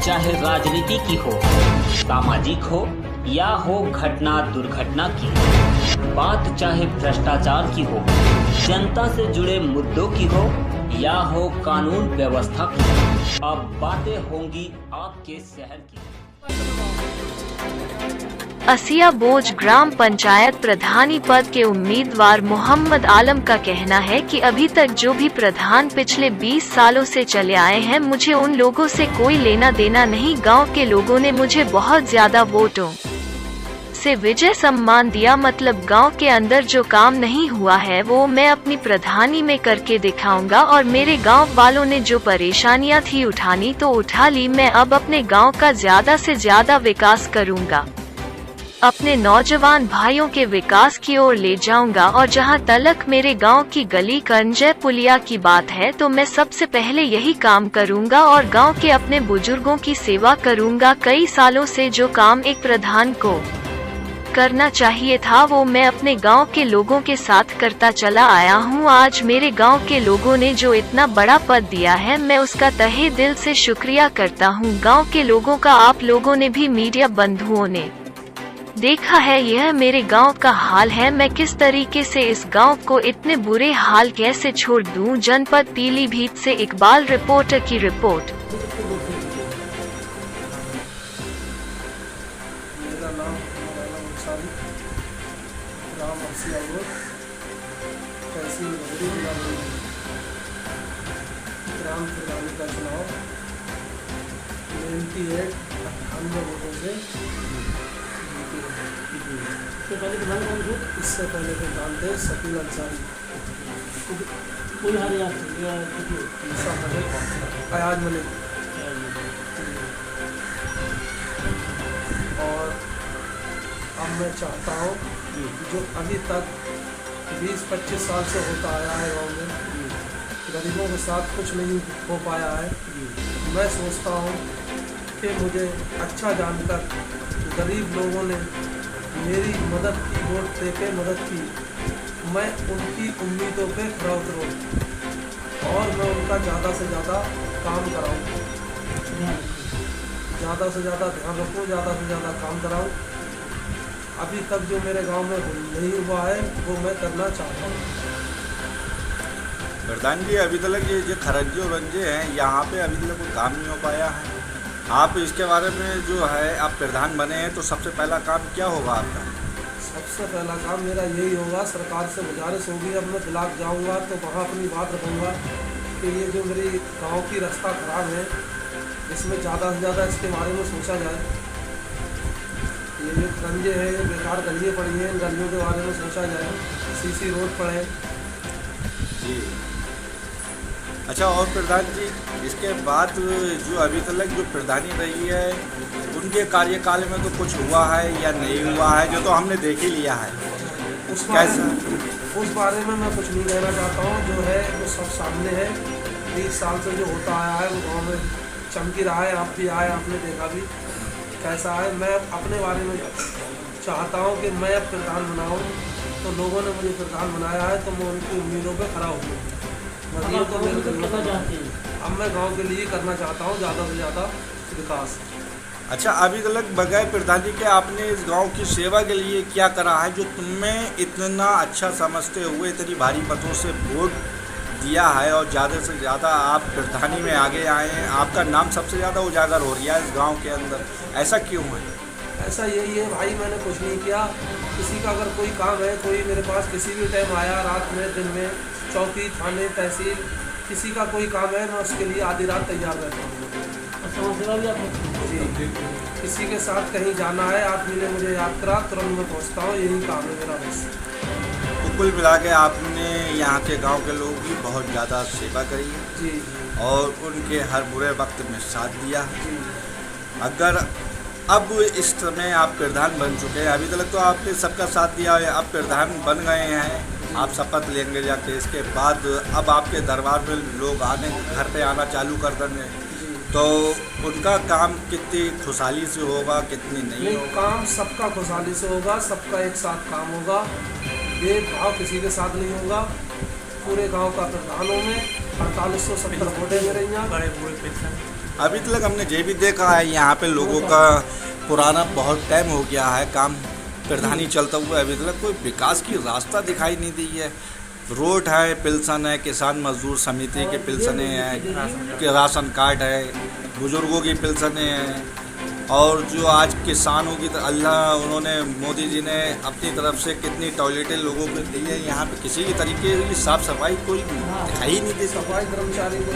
चाहे राजनीति की हो, सामाजिक हो या हो घटना दुर्घटना की, बात चाहे भ्रष्टाचार की हो, जनता से जुड़े मुद्दों की हो या हो कानून व्यवस्था की, अब बातें होंगी आपके शहर की। असिया बोझ ग्राम पंचायत प्रधानी पद के उम्मीदवार मोहम्मद आलम का कहना है कि अभी तक जो भी प्रधान पिछले 20 सालों से चले आए हैं, मुझे उन लोगों से कोई लेना देना नहीं। गांव के लोगों ने मुझे बहुत ज्यादा वोटों से विजय सम्मान दिया, मतलब गांव के अंदर जो काम नहीं हुआ है वो मैं अपनी प्रधानी में करके दिखाऊंगा। और मेरे गांव वालों ने जो परेशानियां थी उठानी तो उठा ली। मैं अब अपने गांव का ज्यादा से ज्यादा विकास करूंगा, अपने नौजवान भाइयों के विकास की ओर ले जाऊंगा। और जहां तलक मेरे गांव की गली कंजय पुलिया की बात है तो मैं सबसे पहले यही काम करूंगा और गांव के अपने बुजुर्गों की सेवा करूंगा। कई सालों से जो काम एक प्रधान को करना चाहिए था वो मैं अपने गांव के लोगों के साथ करता चला आया हूं। आज मेरे गांव के लोगों ने जो इतना बड़ा पद दिया है, मैं उसका तहे दिल से शुक्रिया करता हूं। गांव के लोगों का आप लोगों ने भी, मीडिया बंधुओं ने देखा है, यह मेरे गांव का हाल है। मैं किस तरीके से इस गांव को इतने बुरे हाल कैसे छोड़ दूं। जनपद पीलीभीत से इकबाल रिपोर्टर की रिपोर्ट। मेरा नाम अंसारी, ग्राम असिया बोझ, तहसील बदरी, जिला बरेली। ग्राम प्रधानी का चुनाव 98 वोटों से इससे पहले प्रधान थे शकील अंसारी, अयाज मलिक। और अब मैं चाहता हूँ जो अभी तक 20-25 साल से होता आया है गाँव में, गरीबों के साथ कुछ नहीं हो पाया है। मैं सोचता हूँ कि मुझे अच्छा जानकर गरीब लोगों ने मेरी मदद की, वोट दे के मदद की, मैं उनकी उम्मीदों पे खरा उतरूँ और मैं उनका ज़्यादा से ज़्यादा काम कराऊँ, ज़्यादा से ज़्यादा ध्यान रखूँ, ज़्यादा से ज़्यादा काम कराऊँ। अभी तक जो मेरे गांव में नहीं हुआ है वो मैं करना चाहता हूँ। प्रधान जी, अभी तक ये जो खरंजे रंजे हैं यहाँ पे अभी तक कोई काम नहीं हो पाया है। आप इसके बारे में जो है, आप प्रधान बने हैं तो सबसे पहला काम क्या होगा आपका? सबसे पहला काम मेरा यही होगा, सरकार से गुजारिश होगी, अब मैं ब्लॉक जाऊंगा तो वहाँ अपनी बात रखूँगा कि ये जो मेरी गांव की रास्ता खराब है, इसमें ज़्यादा से ज़्यादा इसके बारे में सोचा जाए। ये जो खरंजे हैं, ये बेकार गलियाँ पड़ी हैं, इन गलियों के बारे में सोचा जाए, सीसी रोड पड़े। जी अच्छा। और प्रधान जी, इसके बाद जो अभी तक जो प्रधानी रही है उनके कार्यकाल में तो कुछ हुआ है या नहीं हुआ है, जो तो हमने देख ही लिया है। उस बारे में मैं कुछ नहीं कहना चाहता हूँ। जो है वो सब सामने है। 20 साल से जो होता आया है वो गाँव में चमकी रहा है। आप भी आए, आपने देखा भी कैसा है। मैं अपने बारे में चाहता हूँ कि मैं अब प्रधान बनाऊँ, तो लोगों ने मुझे प्रधान बनाया है तो मैं उनकी उम्मीदों पर खरा हूँ। ये तो मेरे दिल में अब मैं गांव के लिए करना चाहता हूं ज़्यादा से ज़्यादा विकास। अच्छा, अभी तक बगैर प्रधानी के आपने इस गांव की सेवा के लिए क्या करा है जो तुम्हें इतना अच्छा समझते हुए इतनी भारी मतों से वोट दिया है और ज़्यादा से ज़्यादा आप प्रधानी में आगे आए हैं? आपका नाम सबसे ज़्यादा उजागर हो रहा है इस गाँव के अंदर, ऐसा क्यों है? ऐसा यही है भाई, मैंने कुछ नहीं किया। किसी का अगर कोई काम है, कोई मेरे पास किसी भी टाइम आया, रात में, दिन में, चौकी, थाने, तहसील, किसी का कोई काम है, मैं उसके लिए आधी रात तैयार रहता हूँ। जी, किसी के साथ कहीं जाना है, आप मिले मुझे याद करा, तुरंत मैं पहुँचता हूँ। यही काम है मेरा बस। तो कुल मिला के आपने यहाँ के गांव के लोगों की बहुत ज़्यादा सेवा करी है जी, और उनके हर बुरे वक्त में साथ दिया है। जी। अगर अब इस समय आप प्रधान बन चुके हैं, अभी तक तो आपने सबका साथ दिया है, अब प्रधान बन गए हैं, आप शपथ लेंगे जाके, इसके बाद अब आपके दरबार में लोग आने, घर पे आना चालू कर देंगे, तो उनका काम कितनी खुशहाली से होगा, कितनी नहीं होगा? काम सबका खुशहाली से होगा, सबका एक साथ काम होगा, भेदभाव किसी के साथ नहीं होगा। पूरे गांव का प्रधानों में 4870 वोटें मेरे यहाँ, अभी तक हमने ये भी देखा है यहाँ पे लोगों का पुराना बहुत टाइम हो गया है, काम प्रधानी चलता हुआ, अभी तक कोई विकास की रास्ता दिखाई नहीं दी है। रोड है, पेंशन है, किसान मजदूर समिति के पेंशनें हैं, के राशन कार्ड है, बुजुर्गों की पेंशनें हैं, और जो आज किसानों की अल्लाह उन्होंने मोदी जी ने अपनी तरफ से कितनी टॉयलेटें लोगों को दी है। यहाँ पे किसी भी तरीके की साफ सफाई कोई दिखाई ही नहीं दी। सफाई कर्मचारी को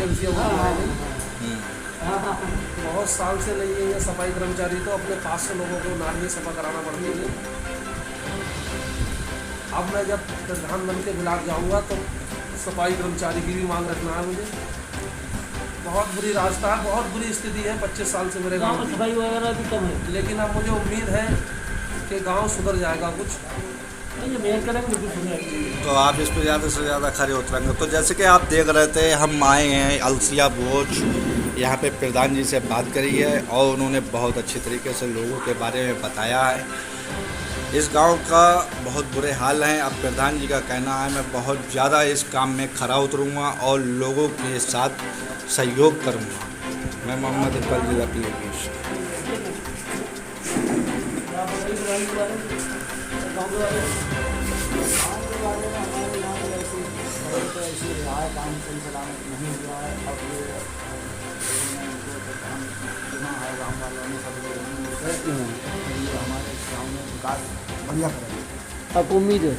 बहुत साल से नहीं है ये सफाई कर्मचारी, तो अपने पास से लोगों को नाली सफा कराना पड़ती है। अब मैं जब प्रधान बन के ब्लॉक जाऊँगा तो सफाई कर्मचारी की भी मांग रखना है मुझे। बहुत बुरी रास्ता है, बहुत बुरी स्थिति है 25 साल से मेरे गांव में सफाई वगैरह भी कम है, लेकिन अब मुझे उम्मीद है कि गांव सुधर जाएगा कुछ। मेहनत करेंगे बिल्कुल सुधरेगा। तो आप इस पर ज़्यादा से ज़्यादा खड़े उतरेंगे। तो जैसे कि आप देख रहे थे, हम आए हैं अलसिया भोज, यहाँ पे प्रधान जी से बात करी है और उन्होंने बहुत अच्छी तरीके से लोगों के बारे में बताया है। इस गांव का बहुत बुरे हाल हैं। अब प्रधान जी का कहना है मैं बहुत ज़्यादा इस काम में खरा उतरूँगा और लोगों के साथ सहयोग करूँगा। मैं मोहम्मद इकबाल जिला पीलीभीत। हमारे गाँव में विकास बढ़िया करेंगे। आपको उम्मीद है?